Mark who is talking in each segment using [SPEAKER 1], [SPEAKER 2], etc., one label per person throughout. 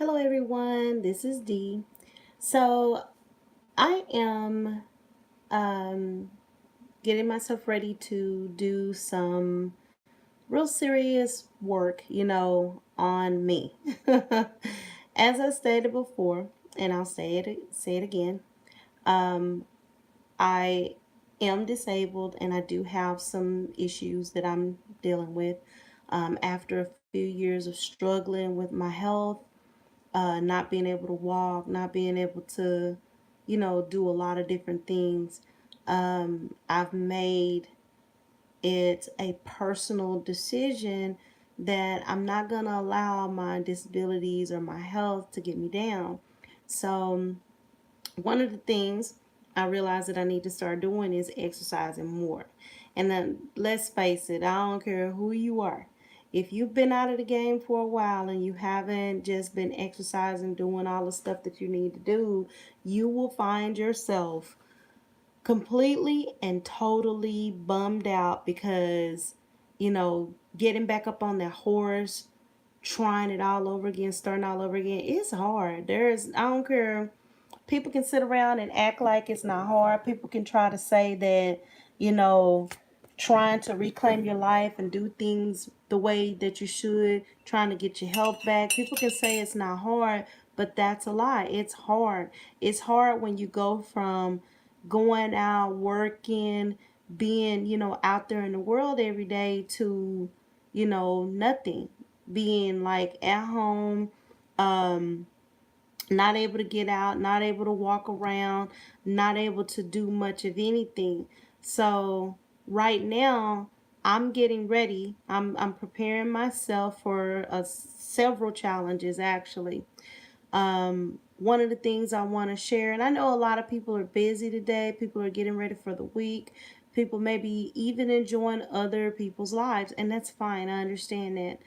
[SPEAKER 1] Hello, everyone. This is Dee. So, I am um, getting myself ready to do some real serious work, on me. As I stated before, and I'll say it again. Um, I am disabled, and I do have some issues that I'm dealing with. After a few years of struggling with my health, not being able to walk, not being able to, do a lot of different things. I've made it a personal decision that I'm not going to allow my disabilities or my health to get me down. So, one of the things I realized that I need to start doing is exercising more. And then let's face it, I don't care who you are. If you've been out of the game for a while and you haven't just been exercising, doing all the stuff that you need to do, you will find yourself completely and totally bummed out because, getting back up on that horse, trying it all over again, starting all over again, it's hard. I don't care, people can sit around and act like it's not hard. People can try to say that, you know, trying to reclaim your life and do things the way that you should, trying to get your health back. People can say it's not hard, but that's a lie. It's hard. It's hard when you go from going out, working, being, out there in the world every day to, nothing. Being like at home, um, not able to get out, not able to walk around, not able to do much of anything. So right now, I'm getting ready. I'm preparing myself for several challenges actually. One of the things I want to share, and I know a lot of people are busy today. People are getting ready for the week. People maybe even enjoying other people's lives, and that's fine. I understand that.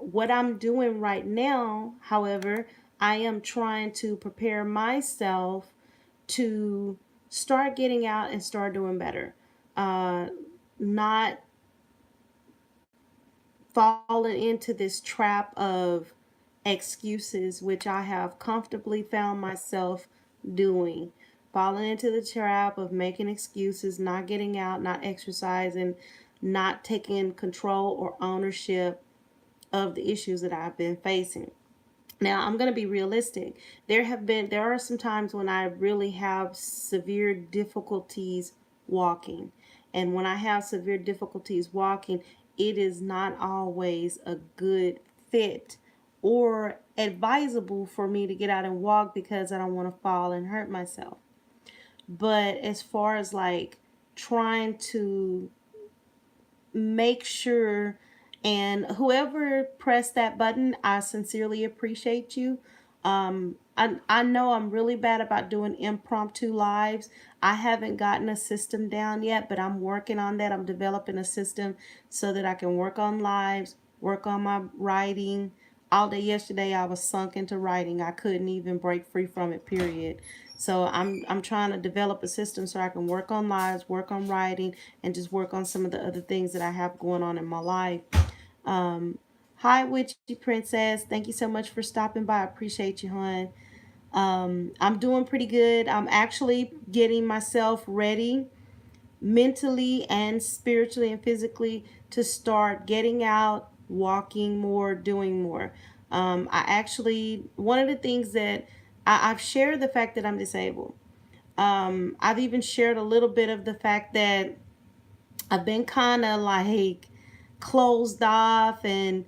[SPEAKER 1] What I'm doing right now, however, I am trying to prepare myself to start getting out and start doing better. Not falling into this trap of excuses, which I have comfortably found myself doing. Falling into the trap of making excuses, not getting out, not exercising, not taking control or ownership of the issues that I've been facing. Now, I'm going to be realistic. There are some times when I really have severe difficulties walking. And when I have severe difficulties walking, it is not always a good fit or advisable for me to get out and walk because I don't want to fall and hurt myself. But as far as like trying to make sure, and whoever pressed that button, I sincerely appreciate you. I know I'm really bad about doing impromptu lives. I haven't gotten a system down yet, but I'm working on that. I'm developing a system so that I can work on lives, work on my writing. All day yesterday I was sunk into writing. I couldn't even break free from it, period. So I'm trying to develop a system so I can work on lives, work on writing, and just work on some of the other things that I have going on in my life. Um, Hi, Witchy Princess. Thank you so much for stopping by. I appreciate you, hon. I'm doing pretty good. I'm actually getting myself ready mentally and spiritually and physically to start getting out, walking more, doing more. One of the things that I've shared the fact that I'm disabled. I've even shared a little bit of the fact that I've been kind of like closed off and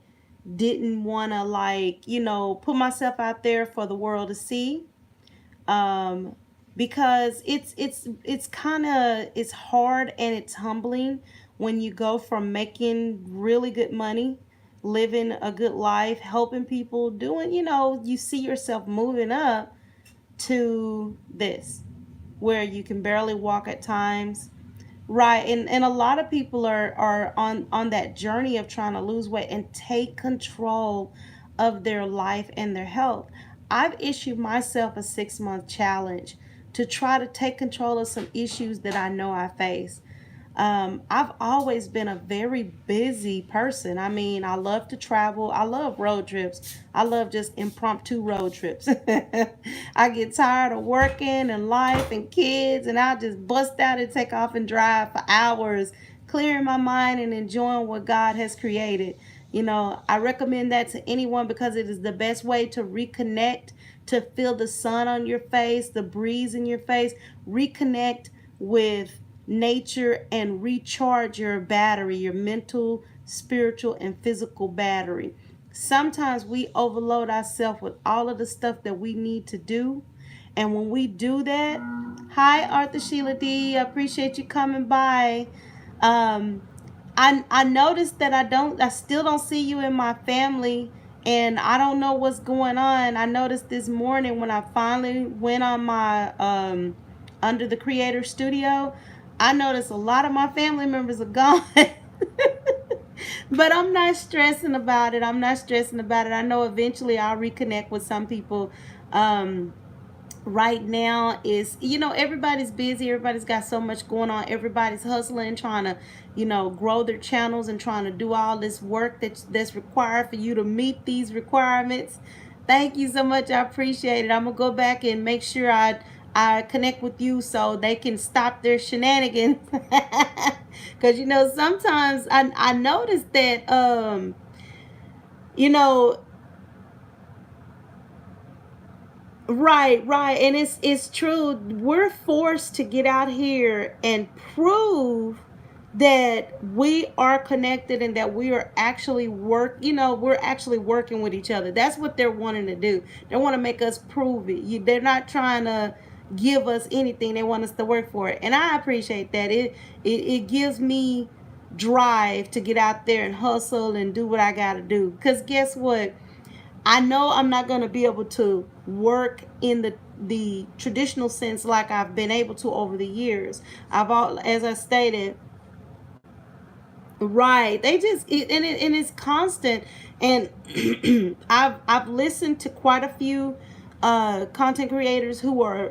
[SPEAKER 1] didn't want to put myself out there for the world to see. um, because it's kind of it's hard and it's humbling when you go from making really good money, living a good life, helping people, doing, you see yourself moving up to this where you can barely walk at times. Right, and a lot of people are on that journey of trying to lose weight and take control of their life and their health. I've issued myself a 6-month challenge to try to take control of some issues that I know I face. I've always been a very busy person. I mean, I love to travel. I love road trips. I love just impromptu road trips. I get tired of working and life and kids, and I'll just bust out and take off and drive for hours, clearing my mind and enjoying what God has created. I recommend that to anyone because it is the best way to reconnect, to feel the sun on your face, the breeze in your face, reconnect with nature and recharge your battery, your mental, spiritual, and physical battery. Sometimes we overload ourselves with all of the stuff that we need to do. And when we do that, hi Arthur Sheila D, I appreciate you coming by. Um, I noticed that I still don't see you in my family, and I don't know what's going on. I noticed this morning when I finally went on my under the creator studio, I noticed a lot of my family members are gone. But I'm not stressing about it. I'm not stressing about it. I know eventually I'll reconnect with some people. Right now is, everybody's busy, everybody's got so much going on, everybody's hustling, trying to grow their channels and trying to do all this work that's required for you to meet these requirements. Thank you so much, I appreciate it. I'm gonna go back and make sure I connect with you so they can stop their shenanigans. Because sometimes I noticed that you know right, right. And it's true. We're forced to get out here and prove that we are connected and that we are actually we're actually working with each other. That's what they're wanting to do. They want to make us prove it. They're not trying to give us anything. They want us to work for it. And I appreciate that. It gives me drive to get out there and hustle and do what I got to do. Cuz guess what? I know I'm not going to be able to work in the traditional sense like I've been able to over the years. As I stated, right? And it's constant. And I've listened to quite a few content creators who are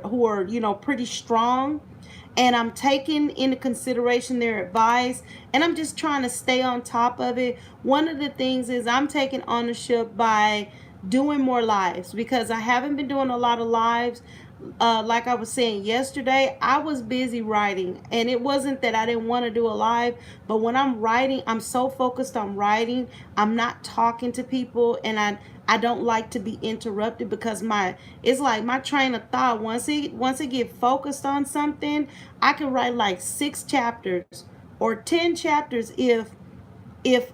[SPEAKER 1] pretty strong, and I'm taking into consideration their advice, and I'm just trying to stay on top of it. One of the things is I'm taking ownership by doing more lives because I haven't been doing a lot of lives. Like I was saying yesterday, I was busy writing, and it wasn't that I didn't want to do a live, but when I'm writing, I'm so focused on writing, I'm not talking to people, and I don't like to be interrupted because it's like my train of thought, once it get focused on something, I can write like 6 chapters or 10 chapters if the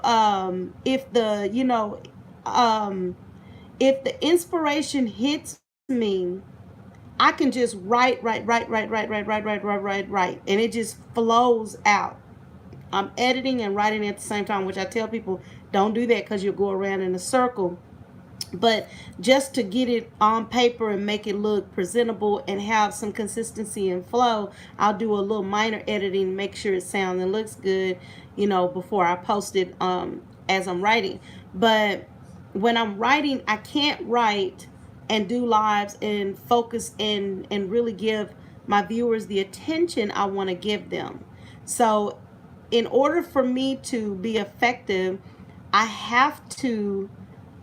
[SPEAKER 1] um if the inspiration hits me. I can just write, and it just flows out. I'm editing and writing at the same time, which I tell people don't do that because you'll go around in a circle. But just to get it on paper and make it look presentable and have some consistency and flow, I'll do a little minor editing, make sure it sounds and looks good, before I post it as I'm writing. But when I'm writing, I can't write and do lives and focus and really give my viewers the attention I want to give them. So in order for me to be effective, I have to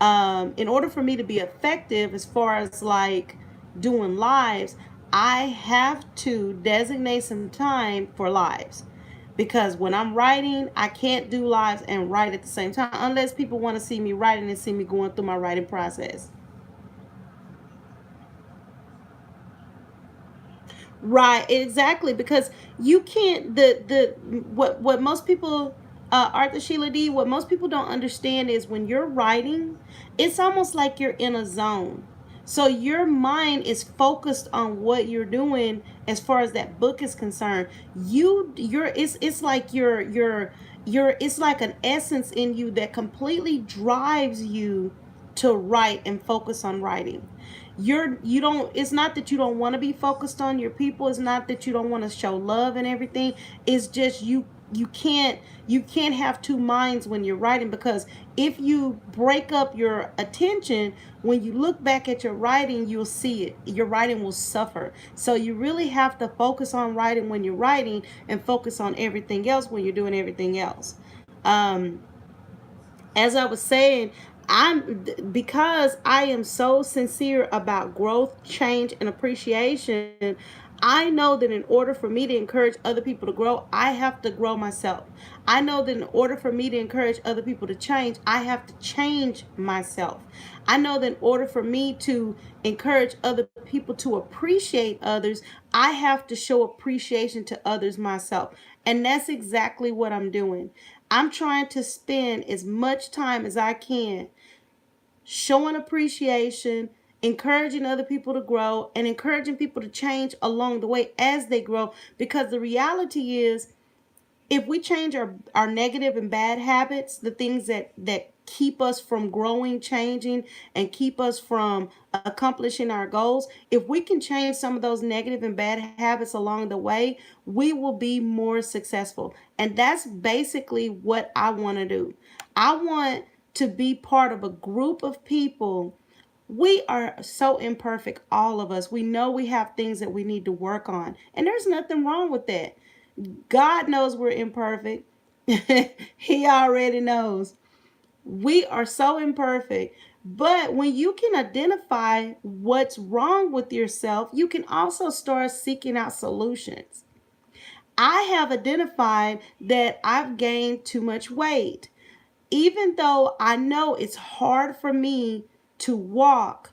[SPEAKER 1] in order for me to be effective as far as like doing lives, I have to designate some time for lives. Because when I'm writing, I can't do lives and write at the same time unless people want to see me writing and see me going through my writing process. Right, exactly, because you can't the what most people Arthur Sheila D, what most people don't understand is when you're writing, it's almost like you're in a zone. So your mind is focused on what you're doing as far as that book is concerned. You're it's like you're it's like an essence in you that completely drives you to write and focus on writing. You don't, it's not that you don't want to be focused on your people, it's not that you don't want to show love and everything, it's just you can't you can't have two minds when you're writing, because if you break up your attention, when you look back at your writing, you'll see it, your writing will suffer. So you really have to focus on writing when you're writing, and focus on everything else when you're doing everything else. um as I was saying, because I am so sincere about growth, change, and appreciation. I know that in order for me to encourage other people to grow, I have to grow myself. I know that in order for me to encourage other people to change, I have to change myself. I know that in order for me to encourage other people to appreciate others, I have to show appreciation to others myself. And that's exactly what I'm doing. I'm trying to spend as much time as I can showing appreciation, encouraging other people to grow, and encouraging people to change along the way as they grow. Because the reality is, if we change our negative and bad habits, the things that keep us from growing, changing, and keep us from accomplishing our goals, if we can change some of those negative and bad habits along the way, we will be more successful. And that's basically what I want to do. I want to be part of a group of people. We are so imperfect, all of us. We know we have things that we need to work on, and there's nothing wrong with that. God knows we're imperfect. He already knows. We are so imperfect. But when you can identify what's wrong with yourself, you can also start seeking out solutions. I have identified that I've gained too much weight. Even though I know it's hard for me to walk,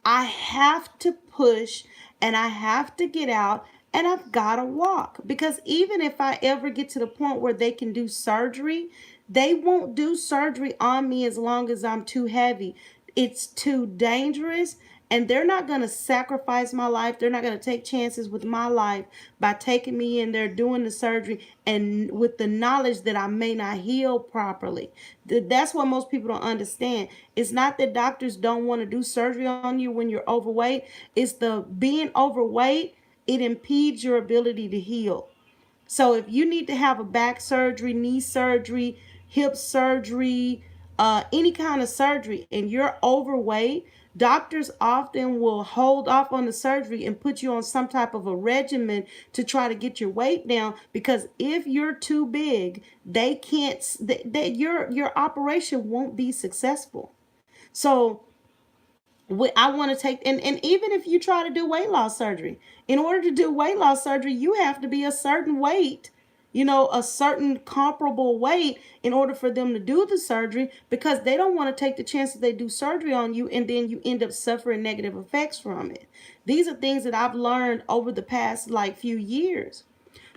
[SPEAKER 1] I have to push, and I have to get out, and I've got to walk. Because even if I ever get to the point where they can do surgery, they won't do surgery on me as long as I'm too heavy. It's too dangerous, and they're not going to sacrifice my life. They're not going to take chances with my life by taking me in there doing the surgery, and with the knowledge that I may not heal properly. That's what most people don't understand. It's not that doctors don't want to do surgery on you when you're overweight. It's the being overweight, it impedes your ability to heal. So if you need to have a back surgery, knee surgery, hip surgery, any kind of surgery, and you're overweight, doctors often will hold off on the surgery and put you on some type of a regimen to try to get your weight down. Because if you're too big, they can't. Your operation won't be successful. So I want to take, and even if you try to do weight loss surgery, in order to do weight loss surgery, you have to be a certain weight, a certain comparable weight in order for them to do the surgery, because they don't want to take the chance that they do surgery on you and then you end up suffering negative effects from it. These are things that I've learned over the past like few years.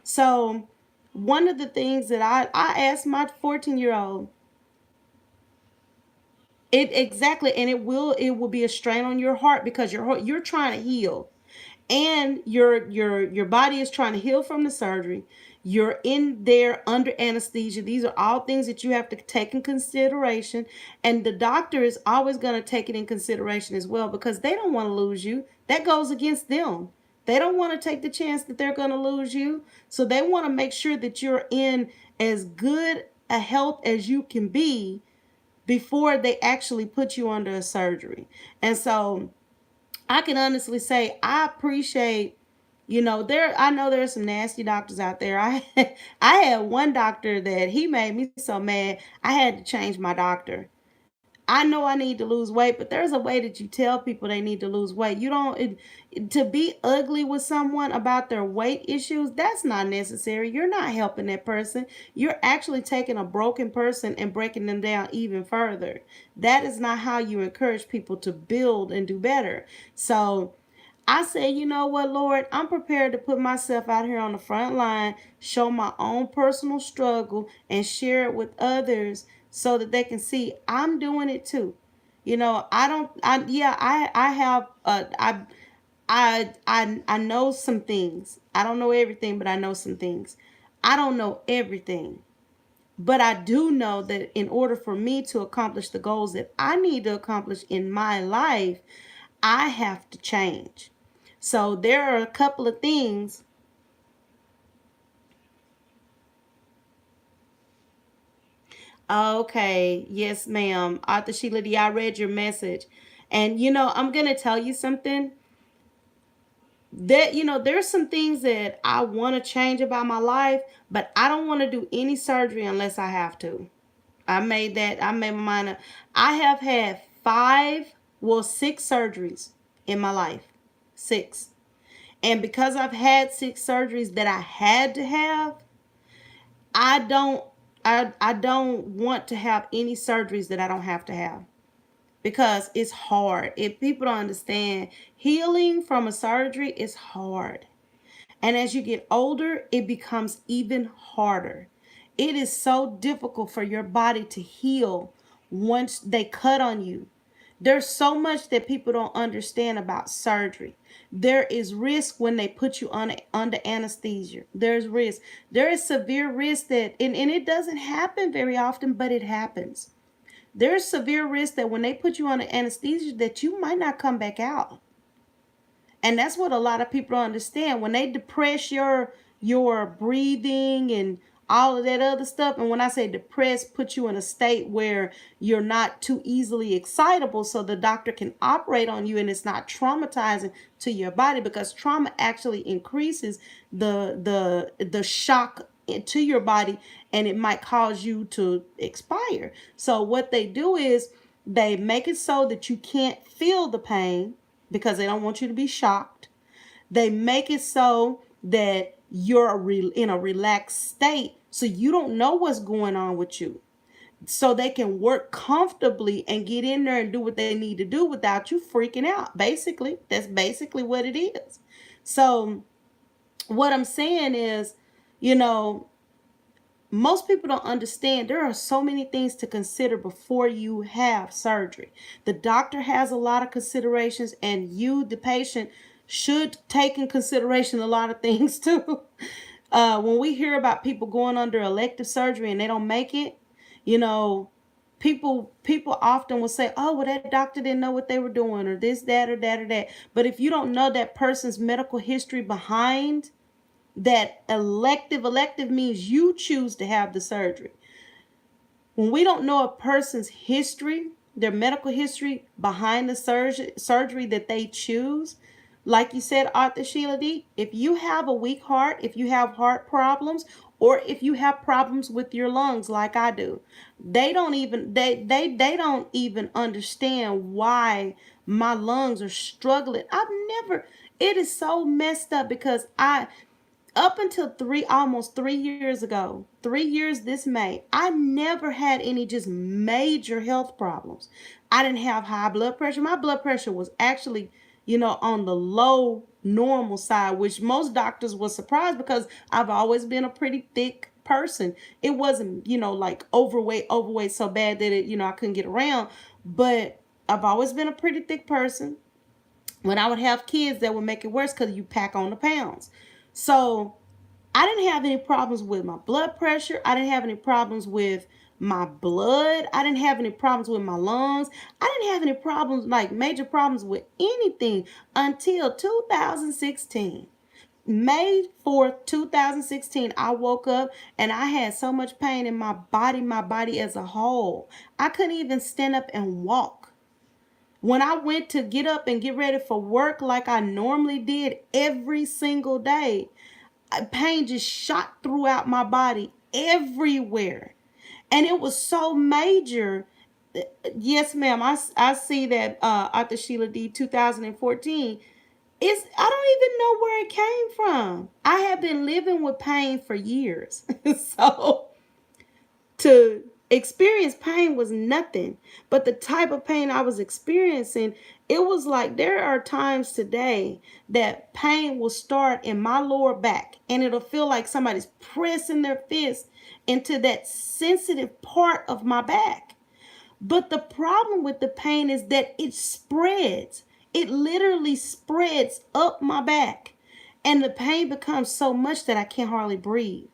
[SPEAKER 1] So one of the things that I asked my 14-year-old, it exactly, and it will be a strain on your heart, because you're trying to heal, and your body is trying to heal from the surgery. You're in there under anesthesia. These are all things that you have to take in consideration, and the doctor is always going to take it in consideration as well, because they don't want to lose you. That goes against them. They don't want to take the chance that they're going to lose you, so they want to make sure that you're in as good a health as you can be before they actually put you under a surgery. And so I can honestly say I appreciate, I know there are some nasty doctors out there. I had one doctor that he made me so mad I had to change my doctor. I know I need to lose weight, but there's a way that you tell people they need to lose weight. You don't to be ugly with someone about their weight issues. That's not necessary. You're not helping that person. You're actually taking a broken person and breaking them down even further. That is not how you encourage people to build and do better. So I say, you know what, Lord, I'm prepared to put myself out here on the front line, show my own personal struggle, and share it with others so that they can see I'm doing it too. I don't, I, yeah, I have, I know some things. I don't know everything, but I know some things. I don't know everything. But I do know that in order for me to accomplish the goals that I need to accomplish in my life, I have to change. So there are a couple of things. Okay, yes, ma'am. Arthur Sheila D, I read your message. And I'm gonna tell you something. That there's some things that I want to change about my life, but I don't want to do any surgery unless I have to. I made my mind up. I have had six surgeries in my life. Six. And because I've had six surgeries that I had to have, I don't I don't want to have any surgeries that I don't have to have, because it's hard. If people don't understand, healing from a surgery is hard. And as you get older, it becomes even harder. It is so difficult for your body to heal once they cut on you. There's so much that people don't understand about surgery. There is risk when they put you on under anesthesia. There's risk. There is severe risk and it doesn't happen very often, but it happens. There's severe risk that when they put you under anesthesia that you might not come back out. And that's what a lot of people don't understand. When they depress your breathing and all of that other stuff, and when I say depress, put you in a state where you're not too easily excitable so the doctor can operate on you and it's not traumatizing to your body, because trauma actually increases the shock to your body, and it might cause you to expire. So what they do is they make it so that you can't feel the pain because they don't want you to be shocked. They make it so that you're in a relaxed state so you don't know what's going on with you. So they can work comfortably and get in there and do what they need to do without you freaking out. Basically, that's basically what it is. So what I'm saying is, you know, most people don't understand there are so many things to consider before you have surgery. The doctor has a lot of considerations, and you, the patient, should take in consideration a lot of things too. When we hear about people going under elective surgery and they don't make it, you know, people often will say, oh, well, that doctor didn't know what they were doing, or this, that, or that, or that. But if you don't know that person's medical history behind that elective means you choose to have the surgery. When we don't know a person's history, their medical history behind the surgery that they choose, like you said, Arthur Sheila D, if you have a weak heart, if you have heart problems, or if you have problems with your lungs like I do, they don't even understand why my lungs are struggling. It is so messed up because I up until almost 3 years ago, 3 years this May, I never had any just major health problems. I didn't have high blood pressure. My blood pressure was actually, on the low normal side, which most doctors were surprised because I've always been a pretty thick person. It wasn't, like overweight so bad that I couldn't get around, but I've always been a pretty thick person. When I would have kids, that would make it worse because you pack on the pounds. So I didn't have any problems with my blood pressure. I didn't have any problems with my blood. I didn't have any problems with my lungs. I didn't have any problems, like major problems with anything until 2016. May 4th, 2016, I woke up and I had so much pain in my body as a whole. I couldn't even stand up and walk. When I went to get up and get ready for work like I normally did every single day, pain just shot throughout my body everywhere. And it was so major. Yes, ma'am. I see that Arthur Sheila D 2014. I don't even know where it came from. I have been living with pain for years. So to experience pain was nothing, but the type of pain I was experiencing, it was like there are times today that pain will start in my lower back and it'll feel like somebody's pressing their fist into that sensitive part of my back. But the problem with the pain is that it spreads. It literally spreads up my back, and the pain becomes so much that I can't hardly breathe.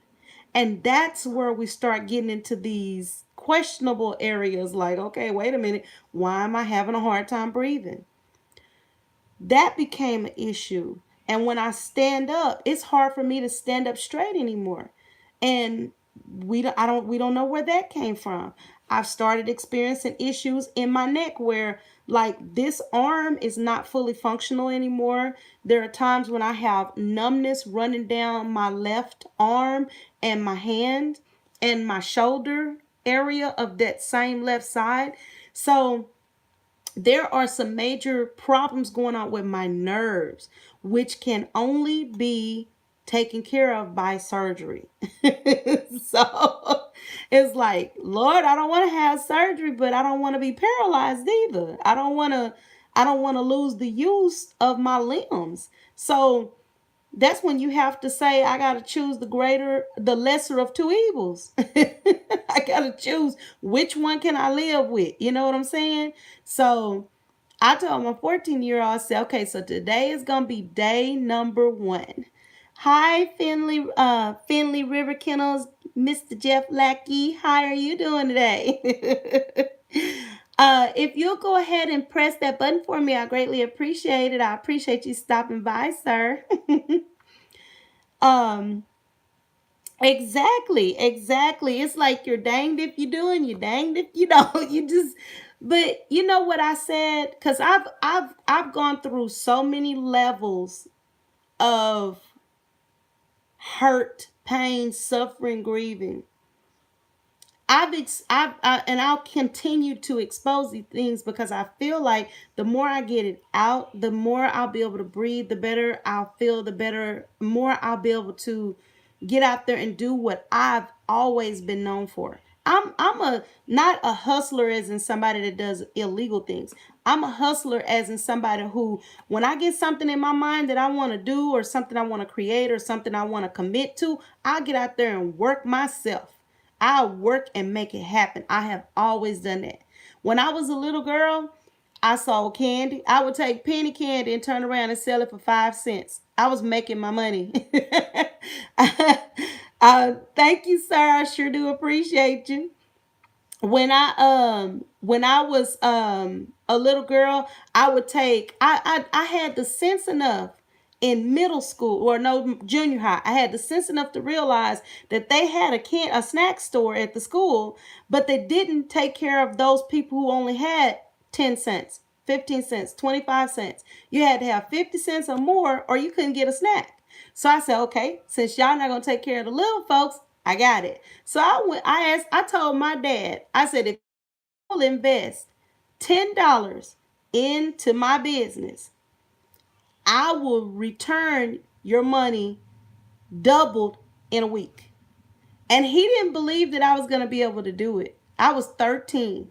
[SPEAKER 1] And that's where we start getting into these questionable areas like, okay, wait a minute, why am I having a hard time breathing? That became an issue. And when I stand up, it's hard for me to stand up straight anymore. And we don't know where that came from. I've started experiencing issues in my neck where like this arm is not fully functional anymore. There are times when I have numbness running down my left arm and my hand and my shoulder area of that same left side. So there are some major problems going on with my nerves, which can only be taken care of by surgery. So it's like, Lord, I don't want to have surgery, but I don't want to be paralyzed either. I don't want to lose the use of my limbs. So that's when you have to say, I got to choose the lesser of two evils. I got to choose which one can I live with. You know what I'm saying? So I told my 14-year-old, I said, okay, so today is going to be day number 1. Hi, Finley River Kennels, Mr. Jeff Lackey. How are you doing today? If you'll go ahead and press that button for me, I greatly appreciate it. I appreciate you stopping by, sir. um, exactly. It's like you're danged if you do and you're danged if you don't. You just, but you know what I said? Because I've gone through so many levels of hurt, pain, suffering, grieving. And I'll continue to expose these things because I feel like the more I get it out, the more I'll be able to breathe, the better I'll feel, the better, more I'll be able to get out there and do what I've always been known for. I'm a not a hustler as in somebody that does illegal things. I'm a hustler as in somebody who, when I get something in my mind that I want to do or something I want to create or something I want to commit to, I'll get out there and work myself. I'll work and make it happen. I have always done that. When I was a little girl, I sold candy. I would take penny candy and turn around and sell it for 5 cents. I was making my money. Thank you, sir. I sure do appreciate you. When I was a little girl, I would take I had the sense enough in middle school or no junior high. I had the sense enough to realize that they had a snack store at the school, but they didn't take care of those people who only had 10 cents, 15 cents, 25 cents. You had to have 50 cents or more or you couldn't get a snack. So I said, okay, since y'all not gonna take care of the little folks, I got it. So I told my dad, I said, if you will invest $10 into my business, I will return your money doubled in a week. And he didn't believe that I was going to be able to do it. I was 13.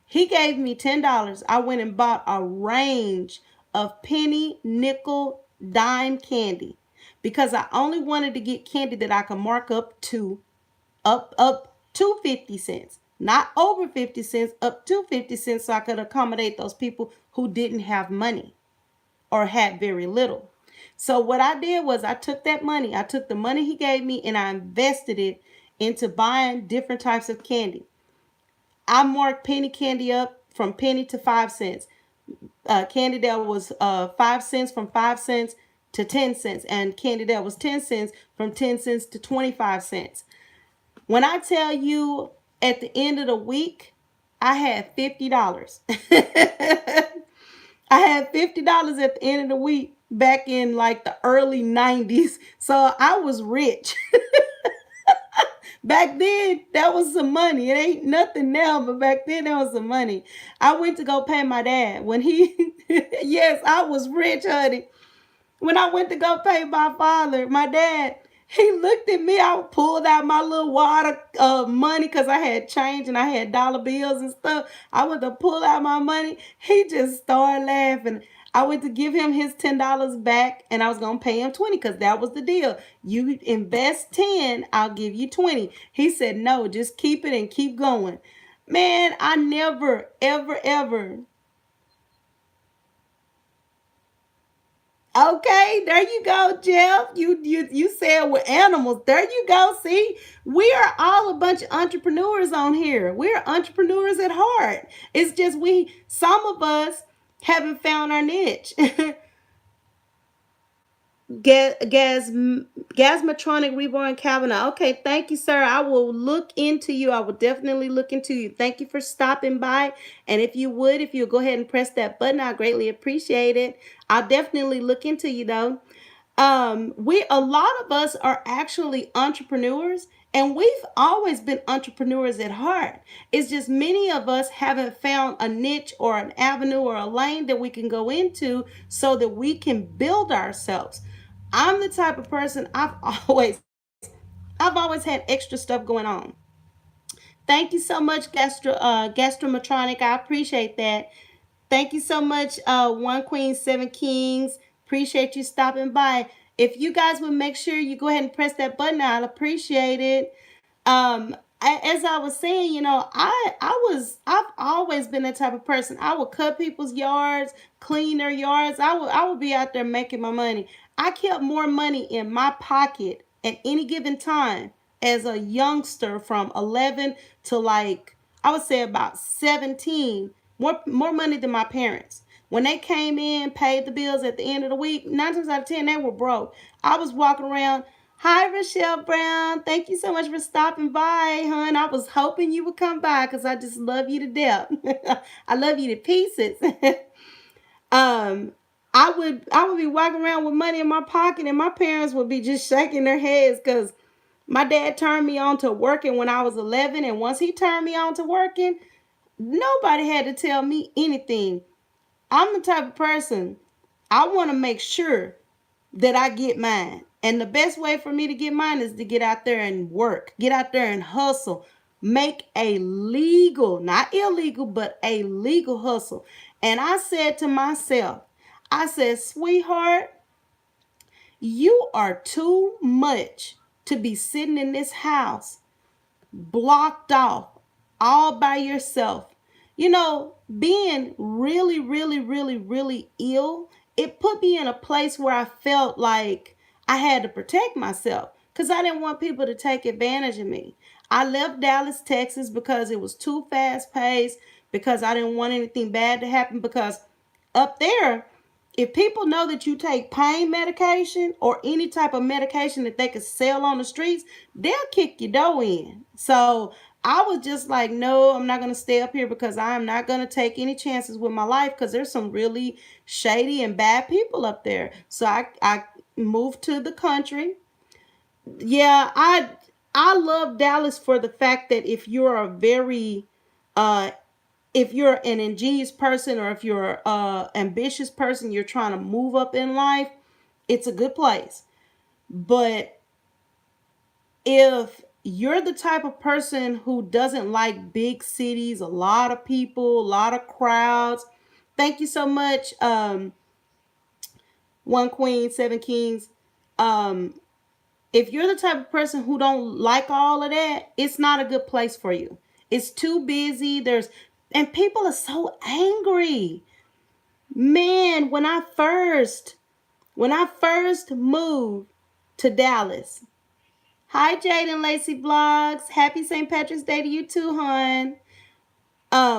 [SPEAKER 1] He gave me $10. I went and bought a range of penny, nickel, dime candy because I only wanted to get candy that I could mark up to 50 cents. Not over 50 cents, up to 50 cents so I could accommodate those people who didn't have money or had very little. So what I did was I took the money he gave me and I invested it into buying different types of candy. I marked penny candy up from penny to 5 cents. Candy that was 5 cents from 5 cents to 10 cents, and candy that was 10 cents from 10 cents to 25 cents. When I tell you at the end of the week, I had $50. I had $50 at the end of the week back in like the early 90s. So I was rich. Back then, that was some money. It ain't nothing now, but back then, that was some money. I went to go pay my dad. When he, yes, I was rich, honey. When I went to go pay my father, my dad, he looked at me. I pulled out my little wad of money because I had change and I had dollar bills and stuff. I went to pull out my money. He just started laughing. I went to give him his $10 back and I was going to pay him 20 because that was the deal. You invest 10, I'll give you 20. He said, no, just keep it and keep going. Man, I never, ever, ever. Okay, there you go, Jeff. You said we're animals. There you go. See, we are all a bunch of entrepreneurs on here. We're entrepreneurs at heart. It's just some of us haven't found our niche. Gas, Gasmatronic Reborn Kavanaugh. Okay, thank you, sir. I will look into you. I will definitely look into you. Thank you for stopping by. And if you go ahead and press that button, I greatly appreciate it. I'll definitely look into you though. We a lot of us are actually entrepreneurs, and we've always been entrepreneurs at heart. It's just many of us haven't found a niche or an avenue or a lane that we can go into so that we can build ourselves. I'm the type of person always I've always had extra stuff going on. Thank you so much, Gastromatronic. I appreciate that. Thank you so much, One Queen, Seven Kings. Appreciate you stopping by. If you guys would make sure you go ahead and press that button, I'll appreciate it. As I was saying, I've always been that type of person. I would cut people's yards, clean their yards. I would be out there making my money. I kept more money in my pocket at any given time as a youngster from 11 to, like, I would say about 17. More money than my parents. When they came in, paid the bills at the end of the week, 9 times out of 10 they were broke. I was walking around. Hi, Rochelle Brown. Thank you so much for stopping by, hon. I was hoping you would come by because I just love you to death. I love you to pieces. um, I would be walking around with money in my pocket, and my parents would be just shaking their heads because my dad turned me on to working when I was 11, and once he turned me on to working, nobody had to tell me anything. I'm the type of person, I want to make sure that I get mine. And the best way for me to get mine is to get out there and work, get out there and hustle, make a legal, not illegal, but a legal hustle. And I said to myself, I said, sweetheart, you are too much to be sitting in this house blocked off all by yourself. Being really, really, really, really ill, it put me in a place where I felt like I had to protect myself because I didn't want people to take advantage of me. I left Dallas, Texas because it was too fast paced, because I didn't want anything bad to happen, because up there, if people know that you take pain medication or any type of medication that they could sell on the streets, they'll kick your dough in. So I was just like, no, I'm not going to stay up here because I'm not going to take any chances with my life because there's some really shady and bad people up there. So I moved to the country. Yeah, I love Dallas for the fact that uh if you're an ingenious person, or if you're ambitious person, you're trying to move up in life, it's a good place. But if you're the type of person who doesn't like big cities, a lot of people, a lot of crowds, thank you so much, One Queen, Seven Kings. Um, if you're the type of person who don't like all of that, it's not a good place for you. It's too busy. And people are so angry. Man, when I first moved to Dallas. Hi, Jade and Lacey Vlogs. Happy St. Patrick's Day to you too, hon.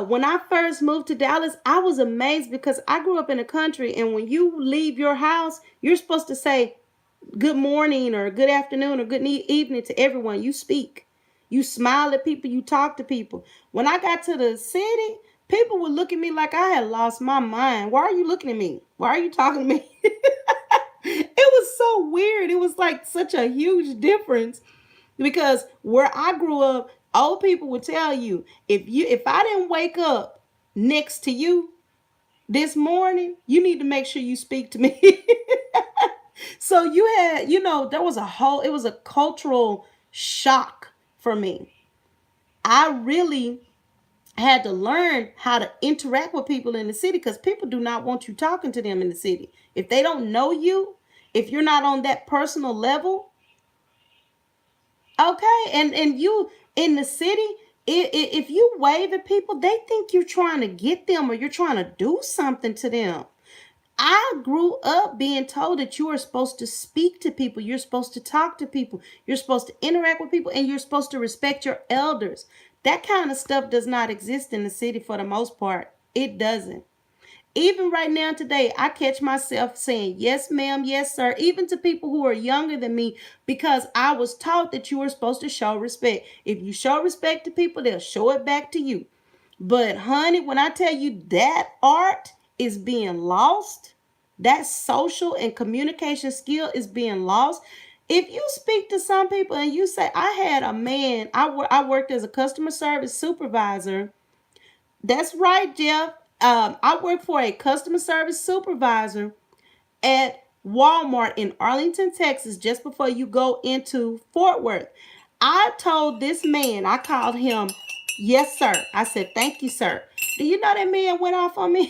[SPEAKER 1] When I first moved to Dallas, I was amazed because I grew up in the country, and when you leave your house, you're supposed to say good morning or good afternoon or good evening to everyone. You speak. You smile at people, you talk to people. When I got to the city, people would look at me like I had lost my mind. Why are you looking at me? Why are you talking to me? It was so weird. It was like such a huge difference because where I grew up, old people would tell you, if I didn't wake up next to you this morning, you need to make sure you speak to me. So there was it was a cultural shock for me. I really had to learn how to interact with people in the city because people do not want you talking to them in the city. If they don't know you, if you're not on that personal level, okay, and you in the city, if you wave at people, they think you're trying to get them or you're trying to do something to them. I grew up being told that you are supposed to speak to people, you're supposed to talk to people, you're supposed to interact with people, and you're supposed to respect your elders. That kind of stuff does not exist in the city for the most part. It doesn't. Even right now today, I catch myself saying, yes, ma'am, yes, sir, even to people who are younger than me, because I was taught that you were supposed to show respect. If you show respect to people, they'll show it back to you. But honey, when I tell you that art is being lost, that social and communication skill is being lost. If you speak to some people and you say, I had a man, I worked as a customer service supervisor. That's right, Jeff. I worked for a customer service supervisor at Walmart in Arlington, Texas, just before you go into Fort Worth. I told this man, I called him, yes, sir. I said, thank you, sir. Do you know that man went off on me?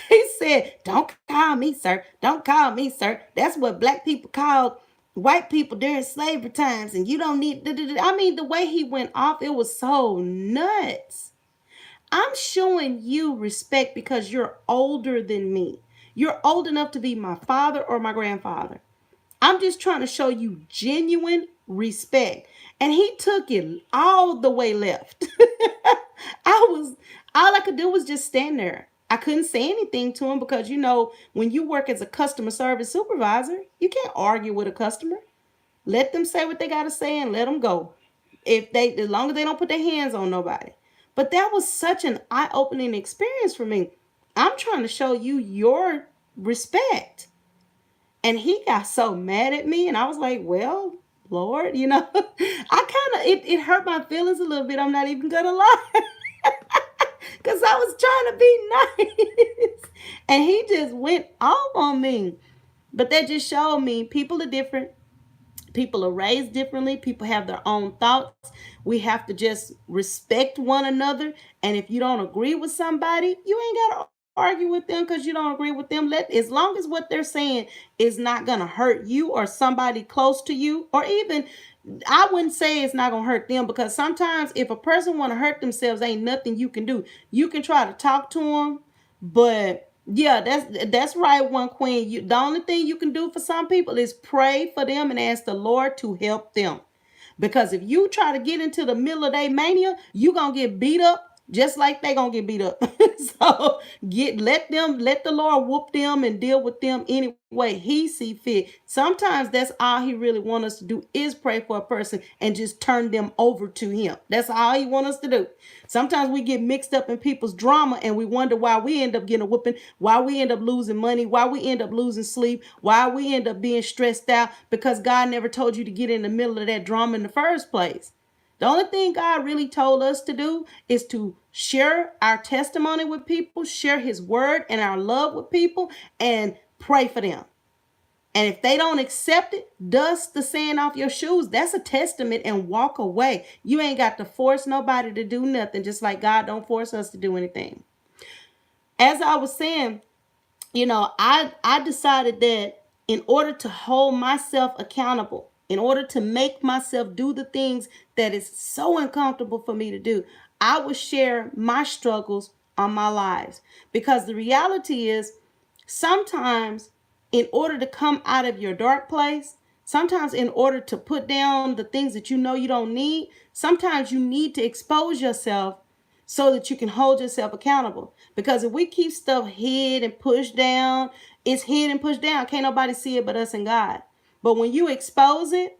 [SPEAKER 1] He said, don't call me, sir. Don't call me, sir. That's what black people called white people during slavery times. And you don't need, I mean, the way he went off, it was so nuts. I'm showing you respect because you're older than me. You're old enough to be my father or my grandfather. I'm just trying to show you genuine respect. And he took it all the way left. I was, all I could do was just stand there. I couldn't say anything to him because, you know, when you work as a customer service supervisor, you can't argue with a customer. Let them say what they got to say and let them go. If they, as long as they don't put their hands on nobody. But that was such an eye-opening experience for me. I'm trying to show you your respect. And he got so mad at me, and I was like, well, Lord, you know, I kind of, it hurt my feelings a little bit. I'm not even gonna lie. Because I was trying to be nice. And he just went off on me. But that just showed me people are different. People are raised differently. People have their own thoughts. We have to just respect one another. And if you don't agree with somebody, you ain't got to argue with them because you don't agree with them. Let, as long as what they're saying is not going to hurt you or somebody close to you, or even, I wouldn't say it's not going to hurt them, because sometimes if a person want to hurt themselves, ain't nothing you can do. You can try to talk to them, but yeah, that's right, one queen. The only thing you can do for some people is pray for them and ask the Lord to help them. Because if you try to get into the middle of their mania, you gonna get beat up just like they gonna get beat up. So let the Lord whoop them and deal with them any way he see fit. Sometimes that's all he really want us to do is pray for a person and just turn them over to him. That's all he want us to do. Sometimes we get mixed up in people's drama and we wonder why we end up getting a whooping, why we end up losing money, why we end up losing sleep, why we end up being stressed out, because God never told you to get in the middle of that drama in the first place. The only thing God really told us to do is to share our testimony with people, share his word and our love with people, and pray for them. And if they don't accept it, dust the sand off your shoes. That's a testament, and walk away. You ain't got to force nobody to do nothing, just like God don't force us to do anything. As I was saying, you know, I decided that in order to hold myself accountable, in order to make myself do the things that is so uncomfortable for me to do, I would share my struggles on my lives. Because the reality is, sometimes in order to come out of your dark place, sometimes in order to put down the things that you know you don't need, sometimes you need to expose yourself so that you can hold yourself accountable. Because if we keep stuff hid and pushed down, it's hid and pushed down. Can't nobody see it but us and God. But when you expose it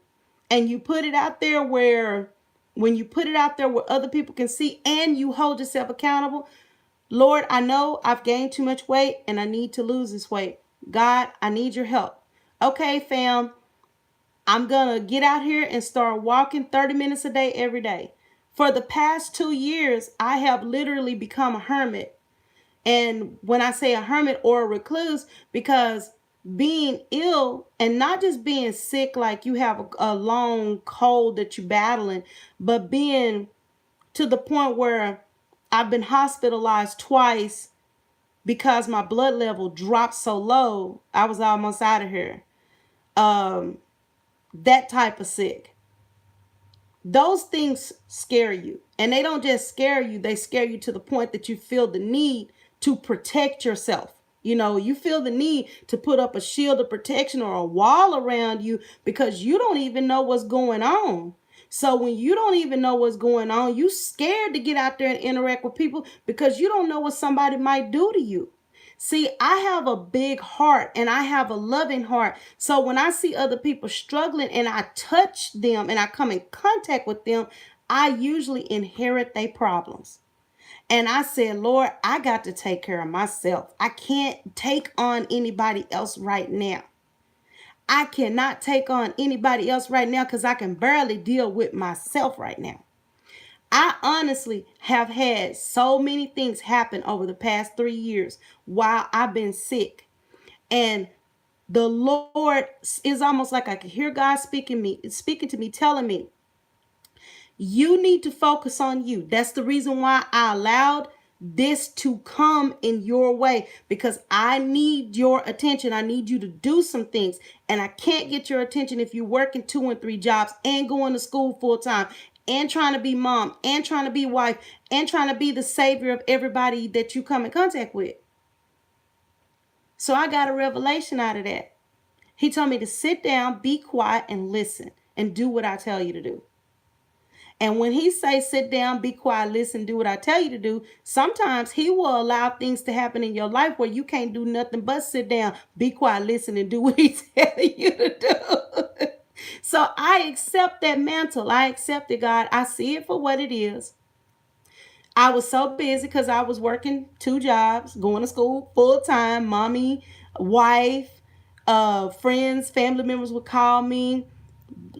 [SPEAKER 1] and you put it out there where, when you put it out there where other people can see and you hold yourself accountable, Lord, I know I've gained too much weight and I need to lose this weight. God, I need your help. Okay, fam, I'm going to get out here and start walking 30 minutes a day every day. For the past 2 years, I have literally become a hermit. And when I say a hermit or a recluse, because being ill, and not just being sick like you have a long cold that you're battling, but being to the point where I've been hospitalized twice because my blood level dropped so low, I was almost out of here. That type of sick. Those things scare you. And they don't just scare you, they scare you to the point that you feel the need to protect yourself. You know, you feel the need to put up a shield of protection or a wall around you because you don't even know what's going on. So when you don't even know what's going on, you scared to get out there and interact with people because you don't know what somebody might do to you. See, I have a big heart and I have a loving heart. So when I see other people struggling and I touch them and I come in contact with them, I usually inherit their problems. And I said, Lord, I got to take care of myself. I can't take on anybody else right now. I cannot take on anybody else right now because I can barely deal with myself right now. I honestly have had so many things happen over the past 3 years while I've been sick. And the Lord is almost like I can hear God speaking to me, telling me, you need to focus on you. That's the reason why I allowed this to come in your way, because I need your attention. I need you to do some things. And I can't get your attention if you're working 2 and 3 jobs and going to school full time and trying to be mom and trying to be wife and trying to be the savior of everybody that you come in contact with. So I got a revelation out of that. He told me to sit down, be quiet, and listen and do what I tell you to do. And when he say sit down, be quiet, listen, do what I tell you to do, sometimes he will allow things to happen in your life where you can't do nothing but sit down, be quiet, listen, and do what he telling you to do. So I accept that mantle. I accept it, God. I see it for what it is. I was so busy because I was working 2 jobs, going to school full time, mommy, wife, friends, family members would call me.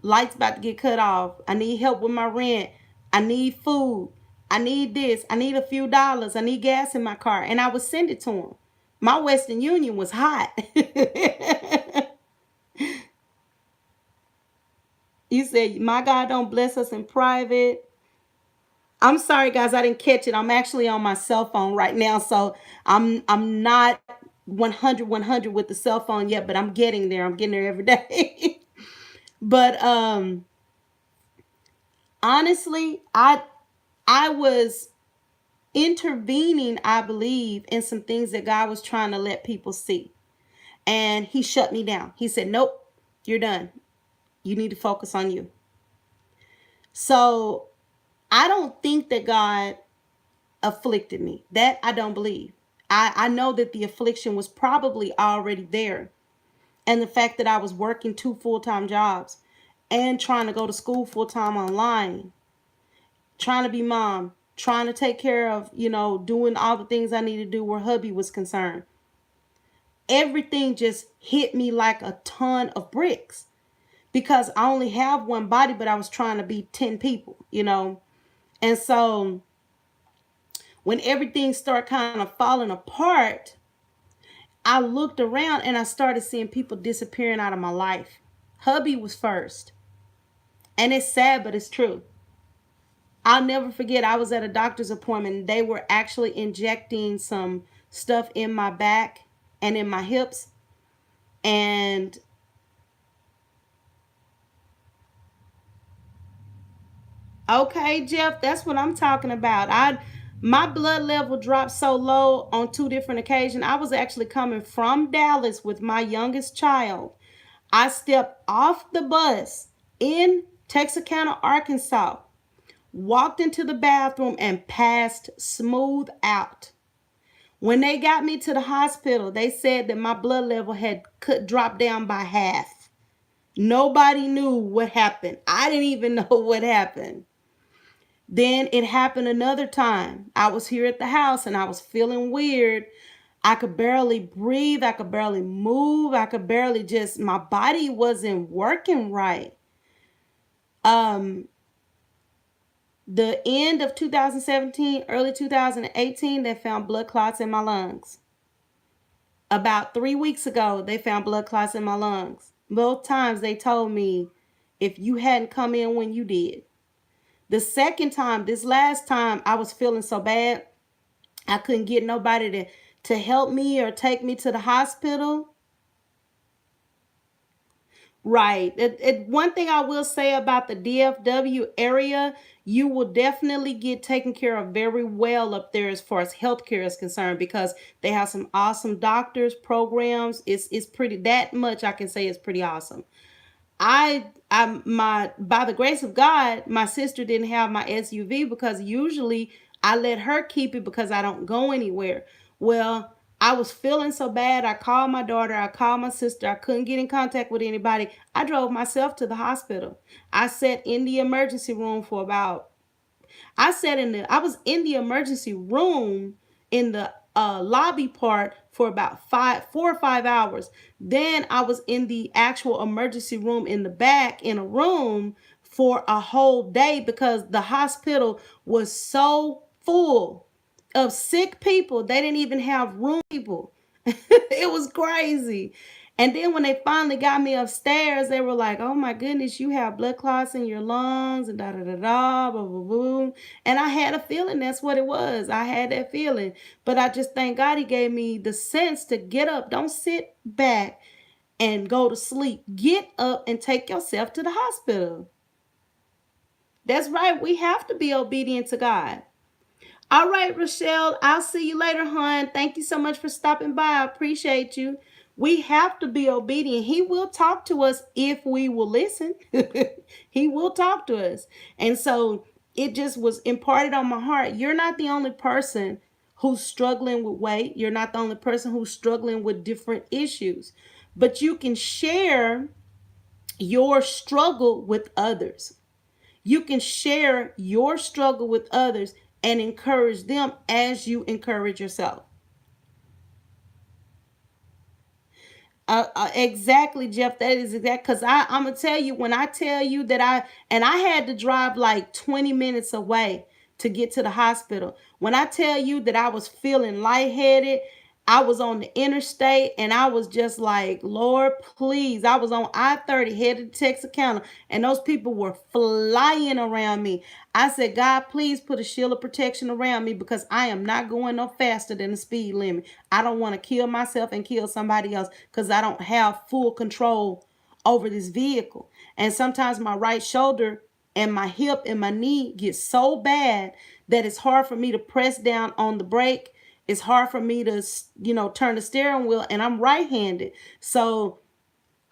[SPEAKER 1] Lights about to get cut off. I need help with my rent. I need food. I need this. I need a few dollars. I need gas in my car. And I would send it to them. My Western Union was hot. You said, my God don't bless us in private. I'm sorry, guys, I didn't catch it. I'm actually on my cell phone right now. So I'm not 100 with the cell phone yet, but I'm getting there. I'm getting there every day. But honestly, I was intervening, I believe, in some things that God was trying to let people see. And he shut me down. He said, nope, you're done. You need to focus on you. So I don't think that God afflicted me. That I don't believe. I know that the affliction was probably already there. And the fact that I was working 2 full-time jobs and trying to go to school full-time online, trying to be mom, trying to take care of, doing all the things I need to do where hubby was concerned. Everything just hit me like a ton of bricks because I only have one body, but I was trying to be 10 people. And so when everything started kind of falling apart, I looked around and I started seeing people disappearing out of my life. Hubby was first. And it's sad, but it's true. I'll never forget, I was at a doctor's appointment. They were actually injecting some stuff in my back and in my hips. And okay, Jeff, that's what I'm talking about. My blood level dropped so low on 2 different occasions. I was actually coming from Dallas with my youngest child. I stepped off the bus in Texarkana, Arkansas, walked into the bathroom and passed smooth out. When they got me to the hospital, they said that my blood level had dropped down by half. Nobody knew what happened. I didn't even know what happened. Then it happened another time. I was here at the house and I was feeling weird. I could barely breathe. I could barely move. I could barely my body wasn't working right. The end of 2017, early 2018, they found blood clots in my lungs. About 3 weeks ago, they found blood clots in my lungs. Both times they told me, if you hadn't come in when you did. The second time, this last time, I was feeling so bad, I couldn't get nobody to help me or take me to the hospital. Right. One thing I will say about the DFW area, you will definitely get taken care of very well up there as far as healthcare is concerned, because they have some awesome doctors, programs. It's pretty, that much I can say is pretty awesome. I my by the grace of God, my sister didn't have my SUV because usually I let her keep it because I don't go anywhere. Well, I was feeling so bad. I called my daughter, I called my sister. I couldn't get in contact with anybody. I drove myself to the hospital. I sat in the emergency room for about I was in the emergency room in the lobby part for about 4 or 5 hours. Then I was in the actual emergency room in the back in a room for a whole day because the hospital was so full of sick people. They didn't even have room people. It was crazy. And then when they finally got me upstairs, they were like, "Oh my goodness, you have blood clots in your lungs and da da da da, blah blah blah." And I had a feeling that's what it was. I had that feeling, but I just thank God He gave me the sense to get up. Don't sit back and go to sleep. Get up and take yourself to the hospital. That's right. We have to be obedient to God. All right, Rochelle, I'll see you later, hon. Thank you so much for stopping by. I appreciate you. We have to be obedient. He will talk to us if we will listen. He will talk to us. And so it just was imparted on my heart. You're not the only person who's struggling with weight. You're not the only person who's struggling with different issues. But you can share your struggle with others. You can share your struggle with others and encourage them as you encourage yourself. Exactly, Jeff. That is exact. Because I'm gonna tell you, when I tell you that I had to drive like 20 minutes away to get to the hospital. When I tell you that I was feeling lightheaded, I was on the interstate and I was just like, Lord, please. I was on I-30 headed to Texarkana and those people were flying around me. I said, God, please put a shield of protection around me because I am not going no faster than the speed limit. I don't want to kill myself and kill somebody else because I don't have full control over this vehicle. And sometimes my right shoulder and my hip and my knee get so bad that it's hard for me to press down on the brake. It's hard for me to, turn the steering wheel, and I'm right-handed. So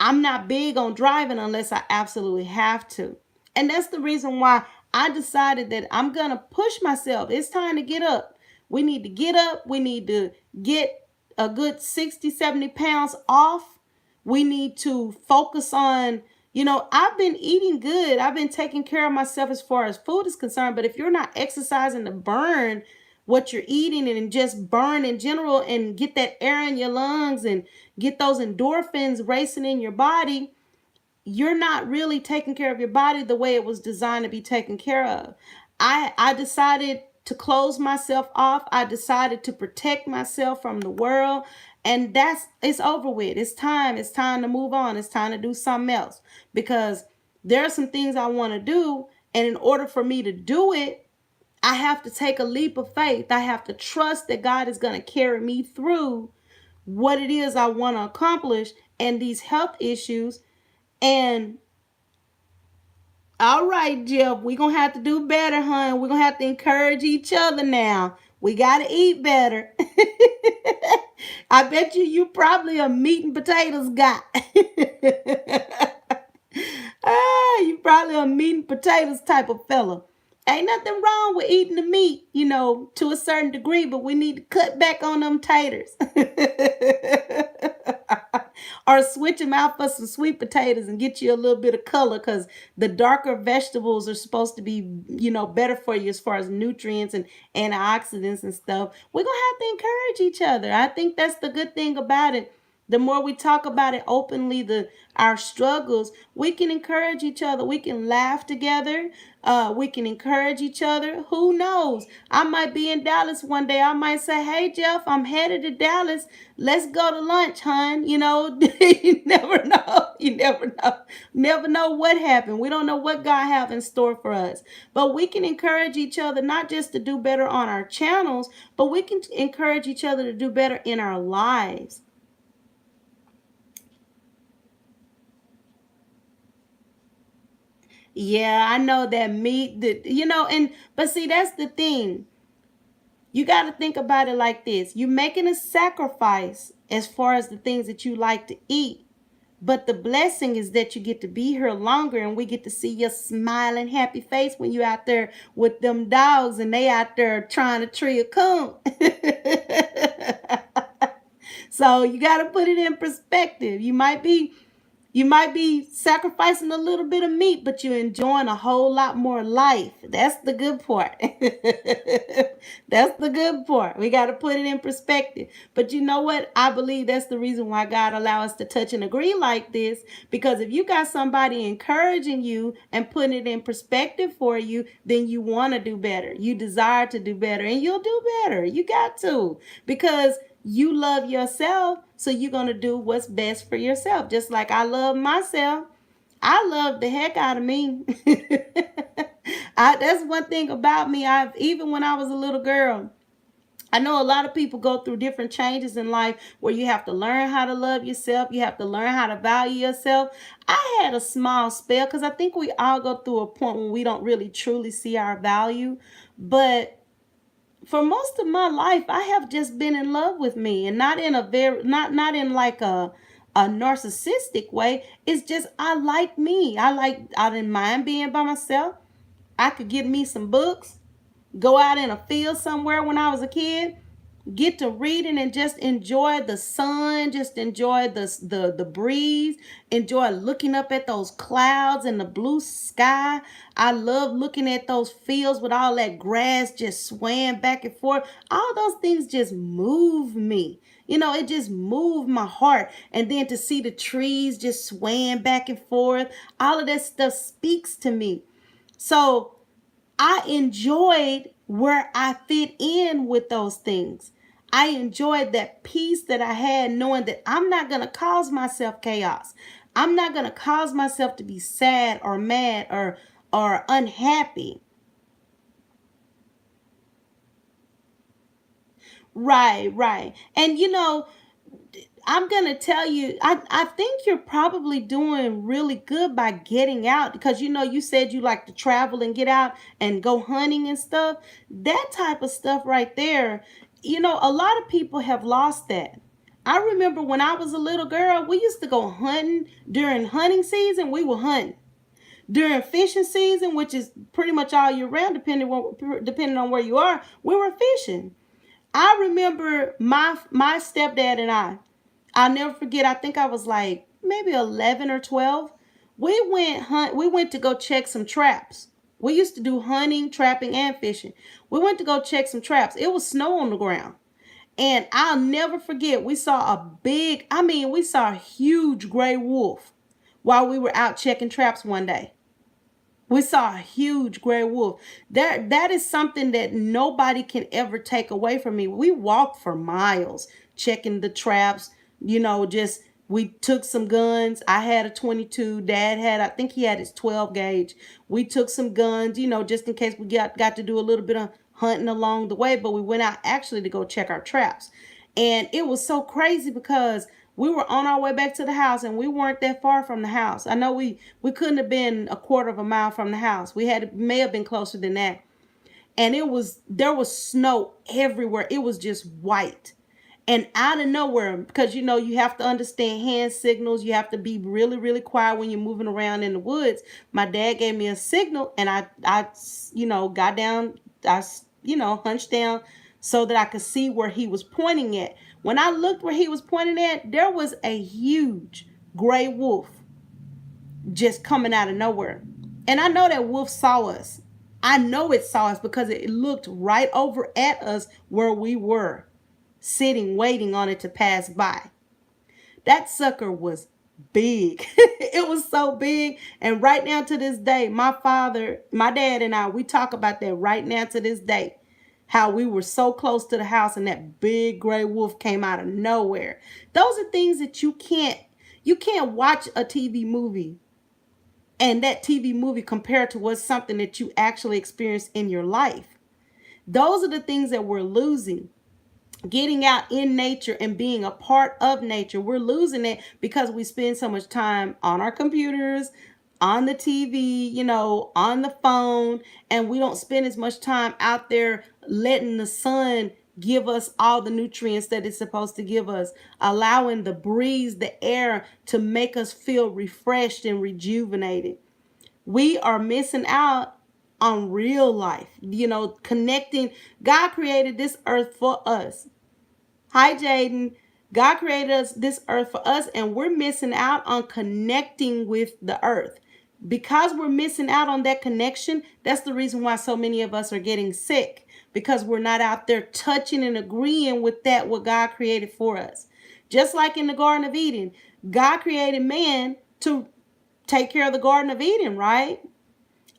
[SPEAKER 1] I'm not big on driving unless I absolutely have to. And that's the reason why I decided that I'm going to push myself. It's time to get up. We need to get up. We need to get a good 60, 70 pounds off. We need to focus on, I've been eating good. I've been taking care of myself as far as food is concerned. But if you're not exercising to burn what you're eating and just burn in general and get that air in your lungs and get those endorphins racing in your body, you're not really taking care of your body the way it was designed to be taken care of. I decided to close myself off. I decided to protect myself from the world. And it's over with. It's time. It's time to move on. It's time to do something else. Because there are some things I want to do. And in order for me to do it, I have to take a leap of faith. I have to trust that God is going to carry me through what it is I want to accomplish and these health issues. And all right, Jeff, we're going to have to do better, hon. We're going to have to encourage each other now. We got to eat better. I bet you probably a meat and potatoes guy. You probably a meat and potatoes type of fella. Ain't nothing wrong with eating the meat, to a certain degree, but we need to cut back on them taters. Or switch them out for some sweet potatoes and get you a little bit of color because the darker vegetables are supposed to be, better for you as far as nutrients and antioxidants and stuff. We're going to have to encourage each other. I think that's the good thing about it. The more we talk about it openly, our struggles, we can encourage each other. We can laugh together. We can encourage each other. Who knows? I might be in Dallas one day. I might say, "Hey, Jeff, I'm headed to Dallas. Let's go to lunch, hon." You never know. You never know. Never know what happened. We don't know what God have in store for us. But we can encourage each other, not just to do better on our channels, but we can encourage each other to do better in our lives. Yeah, I know that meat, but see, that's the thing. You got to think about it like this. You're making a sacrifice as far as the things that you like to eat, But the blessing is that you get to be here longer and we get to see your smiling, happy face when you out there with them dogs and they out there trying to tree a coon. So you got to put it in perspective. You might be sacrificing a little bit of meat, but you're enjoying a whole lot more life. That's the good part. That's the good part. We got to put it in perspective. But you know what? I believe that's the reason why God allows us to touch and agree like this. Because if you got somebody encouraging you and putting it in perspective for you, then you want to do better. You desire to do better, and you'll do better. You got to. Because you love yourself, so you're going to do what's best for yourself. Just like I love myself. I love the heck out of me. That's one thing about me. Even when I was a little girl, I know a lot of people go through different changes in life where you have to learn how to love yourself. You have to learn how to value yourself. I had a small spell because I think we all go through a point when we don't really truly see our value. But for most of my life, I have just been in love with me, and not in a very not in like a narcissistic way. It's just I like me. I didn't mind being by myself. I could get me some books, go out in a field somewhere when I was a kid, get to reading and just enjoy the sun, just enjoy the breeze, enjoy looking up at those clouds and the blue sky. I love looking at those fields with all that grass just swaying back and forth. All those things just move me. It just moved my heart. And then to see the trees just swaying back and forth, all of that stuff speaks to me. So I enjoyed where I fit in with those things. I enjoyed that peace that I had, knowing that I'm not going to cause myself chaos. I'm not going to cause myself to be sad or mad or unhappy. Right, right. And I'm going to tell you, I think you're probably doing really good by getting out, because you said you like to travel and get out and go hunting and stuff. That type of stuff right there, a lot of people have lost that. I remember when I was a little girl, we used to go hunting during hunting season. We were hunting during fishing season, which is pretty much all year round, depending on where you are. We were fishing. I remember my stepdad and I'll never forget. I think I was like maybe 11 or 12. We went to go check some traps. We used to do hunting, trapping, and fishing. We went to go check some traps. It was snow on the ground. And I'll never forget, we saw a huge gray wolf while we were out checking traps one day. We saw a huge gray wolf. That is something that nobody can ever take away from me. We walked for miles checking the traps, just we took some guns. I had a 22. Dad had, I think he had his 12 gauge. We took some guns, just in case we got to do a little bit of hunting along the way, but we went out actually to go check our traps. And it was so crazy because we were on our way back to the house and we weren't that far from the house. I know we couldn't have been a quarter of a mile from the house. May have been closer than that. And there was snow everywhere. It was just white. And out of nowhere, because you have to understand hand signals. You have to be really, really quiet when you're moving around in the woods. My dad gave me a signal, and I got down, hunched down so that I could see where he was pointing at. When I looked where he was pointing at, there was a huge gray wolf just coming out of nowhere. And I know that wolf saw us. I know it saw us because it looked right over at us where we were sitting, waiting on it to pass by. That sucker was big. It was so big. And right now to this day, my dad and I, we talk about that right now to this day. How we were so close to the house and that big gray wolf came out of nowhere. Those are things that you can't watch a TV movie and that TV movie compare to what's something that you actually experience in your life. Those are the things that we're losing. Getting out in nature and being a part of nature. We're losing it because we spend so much time on our computers, on the TV, on the phone, and we don't spend as much time out there letting the sun give us all the nutrients that it's supposed to give us, allowing the breeze, the air to make us feel refreshed and rejuvenated. We are missing out on real life, connecting. God created this earth for us. Hi, Jaden. God created this earth for us, and we're missing out on connecting with the earth. Because we're missing out on that connection, that's the reason why so many of us are getting sick, because we're not out there touching and agreeing with that what God created for us. Just like in the Garden of Eden, God created man to take care of the Garden of Eden, right?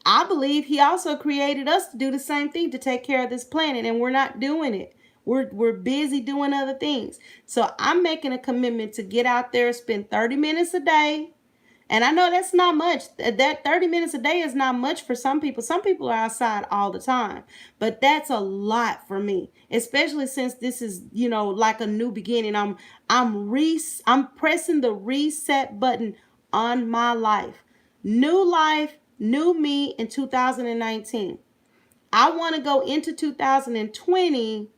[SPEAKER 1] I believe he also created us to do the same thing, to take care of this planet, and we're not doing it. We're busy doing other things. So I'm making a commitment to get out there, spend 30 minutes a day. And I know that's not much. That 30 minutes a day is not much for some people. Some people are outside all the time. But that's a lot for me, especially since this is, like a new beginning. I'm pressing the reset button on my life, new me in 2019. I want to go into 2020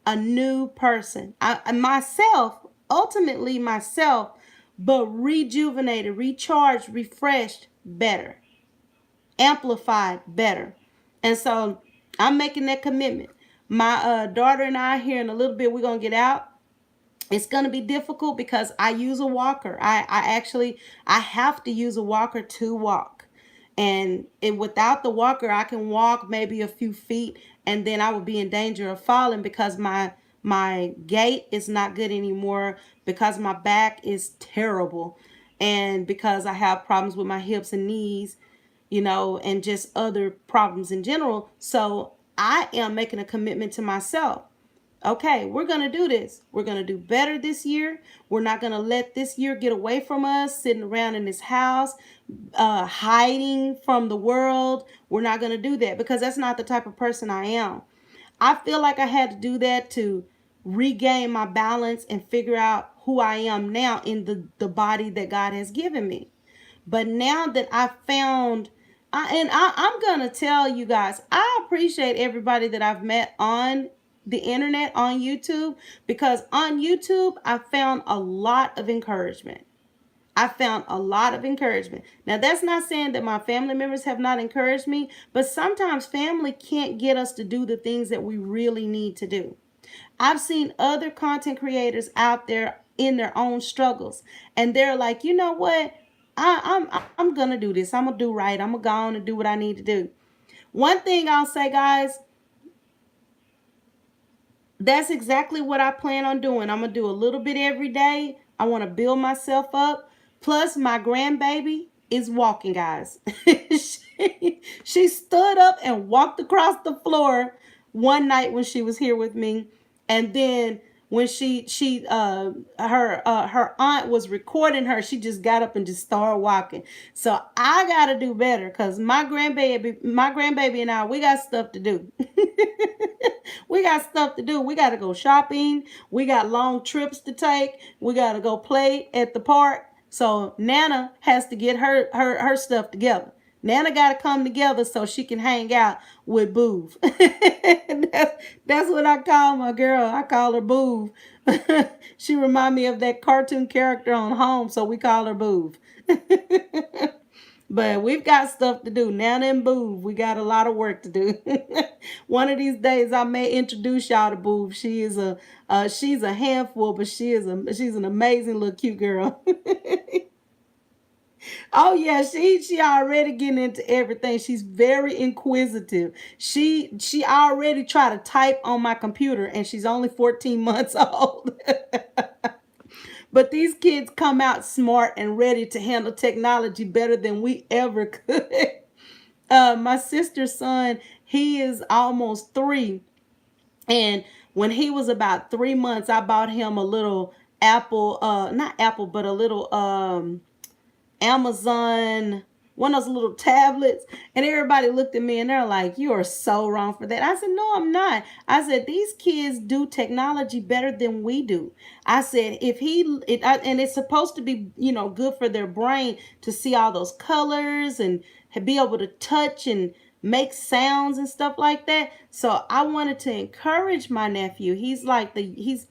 [SPEAKER 1] a new person. Ultimately myself, but rejuvenated, recharged, refreshed, better, amplified, better. And so I'm making that commitment. My daughter and I, here in a little bit, we're going to get out. It's going to be difficult because I use a walker. I have to use a walker to walk. And without the walker, I can walk maybe a few feet, and then I would be in danger of falling because my gait is not good anymore, because my back is terrible, and because I have problems with my hips and knees, and just other problems in general. So I am making a commitment to myself. Okay, we're going to do this. We're going to do better this year. We're not going to let this year get away from us, sitting around in this house, hiding from the world. We're not going to do that, because that's not the type of person I am. I feel like I had to do that to regain my balance and figure out who I am now in the body that God has given me. But now that I found, I'm going to tell you guys, I appreciate everybody that I've met on the internet, on YouTube, because on YouTube, I found a lot of encouragement. I found a lot of encouragement. Now, that's not saying that my family members have not encouraged me, but sometimes family can't get us to do the things that we really need to do. I've seen other content creators out there in their own struggles, and they're like, you know what? I'm gonna do this. I'm gonna do right. I'm gonna go on and do what I need to do. One thing I'll say, guys, that's exactly what I plan on doing. I'm going to do a little bit every day. I want to build myself up. Plus, my grandbaby is walking, guys. she stood up and walked across the floor one night when she was here with me. And then when her aunt was recording her, she just got up and just started walking. So I got to do better, because my grandbaby and I, we got stuff to do. We got stuff to do. We got to go shopping. We got long trips to take. We got to go play at the park. So Nana has to get her stuff together. Nana got to come together so she can hang out with Boov. That's what I call my girl. I call her Boov. She remind me of that cartoon character on Home, so we call her Boov. But we've got stuff to do. Nana and Boov, we got a lot of work to do. One of these days, I may introduce y'all to Boov. She's a handful, but she's an amazing little cute girl. Oh yeah, she already getting into everything. She's very inquisitive. She already tried to type on my computer, and she's only 14 months old. But these kids come out smart and ready to handle technology better than we ever could. My sister's son, he is almost 3. And when he was about 3 months, I bought him a little Apple, not Apple, but a little Amazon, one of those little tablets. And everybody looked at me and they're like, you are so wrong for that. I said, no, I'm not. I said, these kids do technology better than we do. I said, and it's supposed to be, good for their brain to see all those colors and be able to touch and make sounds and stuff like that. So I wanted to encourage my nephew. He's like he's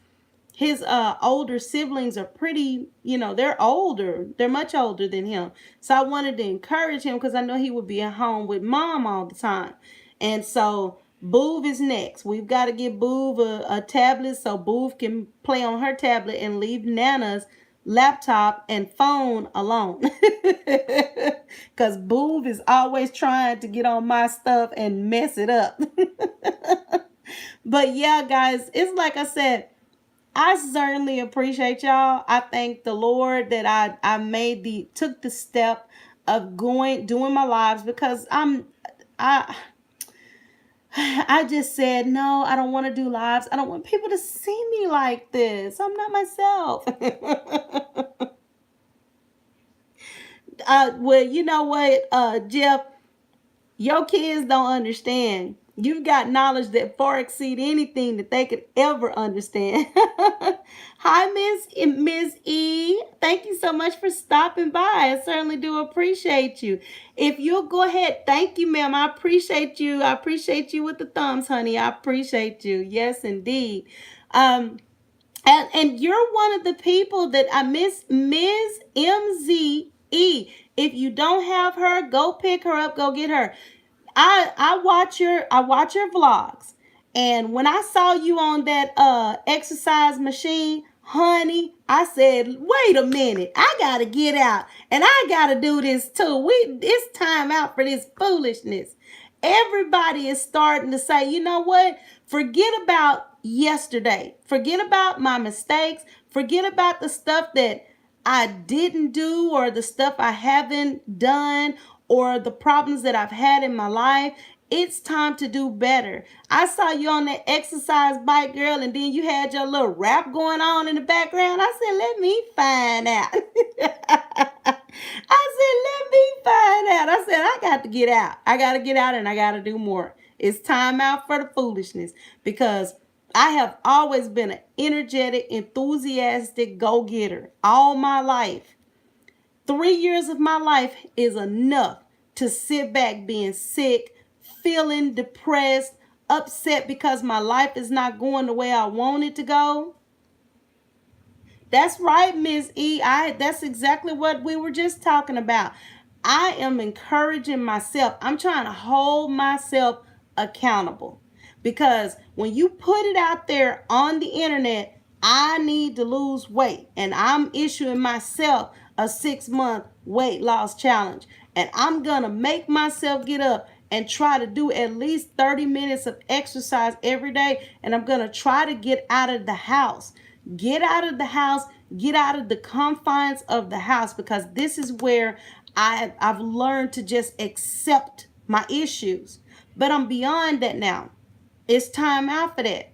[SPEAKER 1] his older siblings are pretty, they're older. They're much older than him. So I wanted to encourage him because I know he would be at home with mom all the time. And so Boov is next. We've got to get Boov a tablet so Boov can play on her tablet and leave Nana's laptop and phone alone. Because Boov is always trying to get on my stuff and mess it up. But yeah, guys, it's like I said, I certainly appreciate y'all. I thank the Lord that I took the step of doing my lives, because I I just said, no, I don't want to do lives. I don't want people to see me like this. I'm not myself. Well, you know what, Jeff, your kids don't understand. You've got knowledge that far exceed anything that they could ever understand. Hi, Miss E. Thank you so much for stopping by. I certainly do appreciate you. If you'll go ahead, thank you, ma'am. I appreciate you. I appreciate you with the thumbs, honey. I appreciate you. Yes, indeed. And you're one of the people that I miss, Ms. MZE. If you don't have her, go pick her up. Go get her. I watch your vlogs, and when I saw you on that exercise machine, honey, I said, wait a minute, I gotta get out and I gotta do this too. It's time out for this foolishness. Everybody is starting to say, you know what? Forget about yesterday. Forget about my mistakes. Forget about the stuff that I didn't do, or the stuff I haven't done, or the problems that I've had in my life. It's time to do better. I saw you on that exercise bike, girl, and then you had your little rap going on in the background. I said, let me find out. I said, I got to get out. I got to get out and I got to do more. It's time out for the foolishness, because I have always been an energetic, enthusiastic go-getter all my life. 3 years of my life is enough to sit back being sick, feeling depressed, upset because my life is not going the way I want it to go. That's right, Ms. E. That's exactly what we were just talking about. I am encouraging myself. I'm trying to hold myself accountable, because when you put it out there on the internet, I need to lose weight, and I'm issuing myself a 6-month weight loss challenge, and I'm gonna make myself get up and try to do at least 30 minutes of exercise every day, and I'm gonna try to get out of the house. Get out of the house, get out of the confines of the house, because this is where I've learned to just accept my issues. But I'm beyond that now. It's time out for that.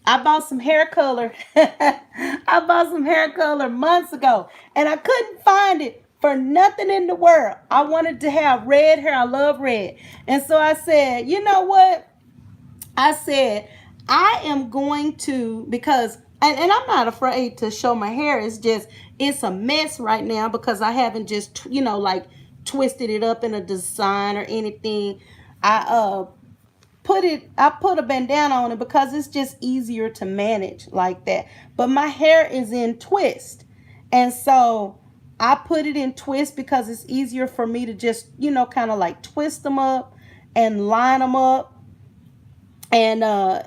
[SPEAKER 1] I bought some hair color. I bought some hair color months ago, and I couldn't find it for nothing in the world. I wanted to have red hair. I love red. And so I said, you know what? I said, I am going to, because, and I'm not afraid to show my hair. It's a mess right now because I haven't just, like twisted it up in a design or anything. I put a bandana on it because it's just easier to manage like that. But my hair is in twist. And so I put it in twist because it's easier for me to just, kind of like twist them up and line them up. And I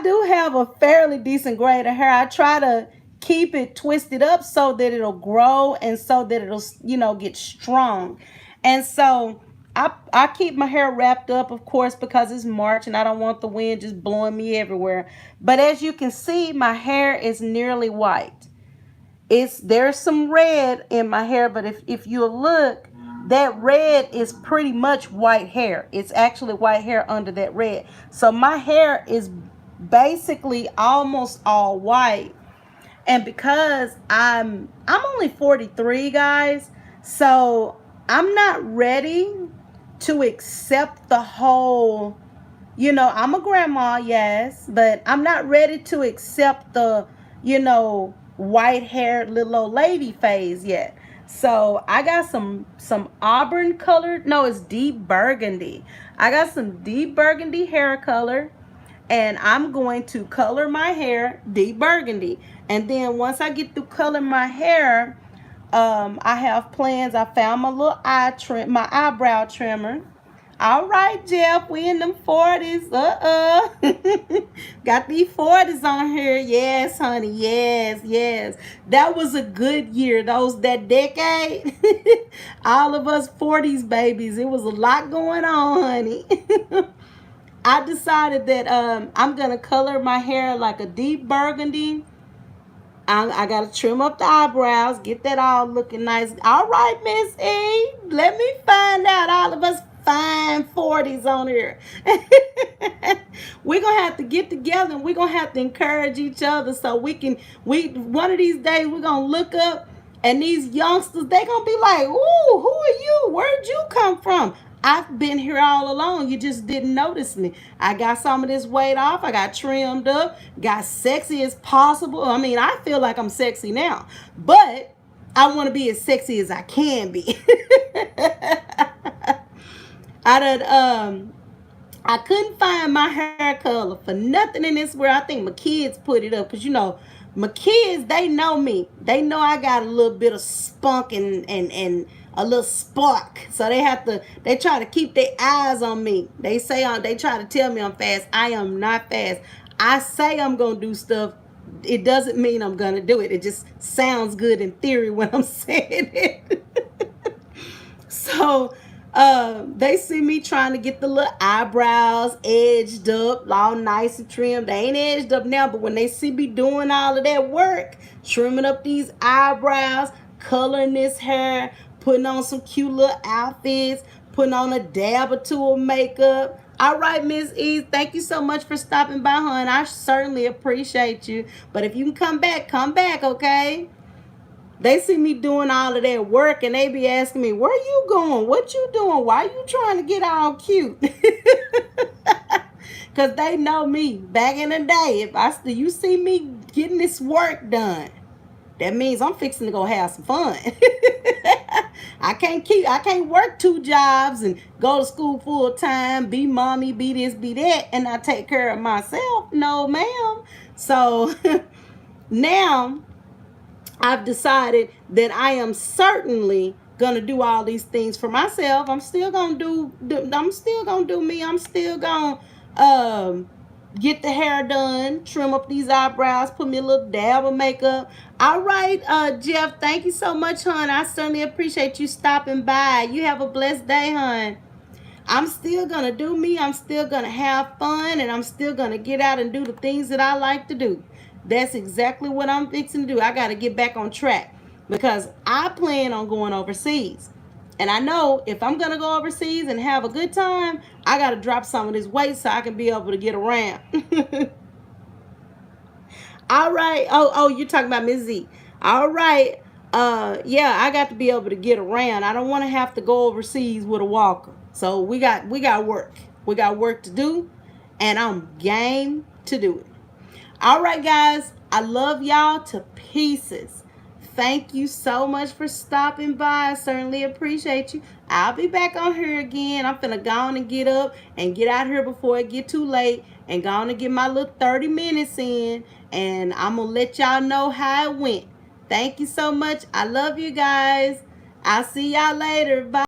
[SPEAKER 1] do have a fairly decent grade of hair. I try to keep it twisted up so that it'll grow and so that it'll, get strong. And so I keep my hair wrapped up, of course, because it's March and I don't want the wind just blowing me everywhere. But as you can see, my hair is nearly white. There's some red in my hair, but if you look, that red is pretty much white hair. It's actually white hair under that red. So my hair is basically almost all white. And because I'm only 43, guys, so I'm not ready to accept the whole, I'm a grandma, yes, but I'm not ready to accept the, white haired little old lady phase yet. So I got some auburn colored, no, it's deep burgundy. I got some deep burgundy hair color, and I'm going to color my hair deep burgundy. And then once I get through coloring my hair, I have plans. I found my little my eyebrow trimmer. All right, Jeff, we in them 40s. Got these 40s on here. Yes, honey. Yes, yes. That was a good year. That decade. All of us 40s babies. It was a lot going on, honey. I decided that I'm gonna color my hair like a deep burgundy. I gotta trim up the eyebrows, get that all looking nice. All right, Miss E, let me find out all of us fine 40s on here. We're gonna have to get together and we're gonna have to encourage each other so we one of these days we're gonna look up and these youngsters, they gonna be like, ooh, who are you? Where'd you come from? I've been here all along. You just didn't notice me. I got some of this weight off. I got trimmed up, got sexy as possible. I mean, I feel like I'm sexy now, but I want to be as sexy as I can be. I done, I couldn't find my hair color for nothing in this world. I think my kids put it up because, my kids, they know me. They know I got a little bit of spunk and a little spark. So they try to keep their eyes on me. They try to tell me I'm fast. I am not fast. I say I'm going to do stuff. It doesn't mean I'm going to do it. It just sounds good in theory when I'm saying it. So they see me trying to get the little eyebrows edged up, all nice and trimmed. They ain't edged up now, but when they see me doing all of that work, trimming up these eyebrows, coloring this hair, putting on some cute little outfits, putting on a dab or two of makeup. All right, Miss E, thank you so much for stopping by, hon. I certainly appreciate you. But if you can come back, okay? They see me doing all of that work and they be asking me, where you going? What you doing? Why you trying to get all cute? Because they know me. Back in the day, you see me getting this work done, that means I'm fixing to go have some fun. I can't work 2 jobs and go to school full time, be mommy, be this, be that, and I take care of myself. No, ma'am. So now I've decided that I am certainly gonna do all these things for myself. I'm still gonna do me. I'm still gonna get the hair done, trim up these eyebrows, put me a little dab of makeup. All right, Jeff, thank you so much, hon. I certainly appreciate you stopping by. You have a blessed day, hon. I'm still gonna do me. I'm still gonna have fun, and I'm still gonna get out and do the things that I like to do. That's exactly what I'm fixing to do. I got to get back on track because I plan on going overseas. And I know if I'm going to go overseas and have a good time, I got to drop some of this weight so I can be able to get around. All right. Oh, you're talking about Miss Z. All right. Yeah, I got to be able to get around. I don't want to have to go overseas with a walker. So we got work. We got work to do, and I'm game to do it. All right, guys, I love y'all to pieces. Thank you so much for stopping by. I certainly appreciate you. I'll be back on here again. I'm finna go on and get up and get out here before it get too late and go on and get my little 30 minutes in, and I'm gonna let y'all know how it went. Thank you so much. I love you guys. I'll see y'all later. Bye.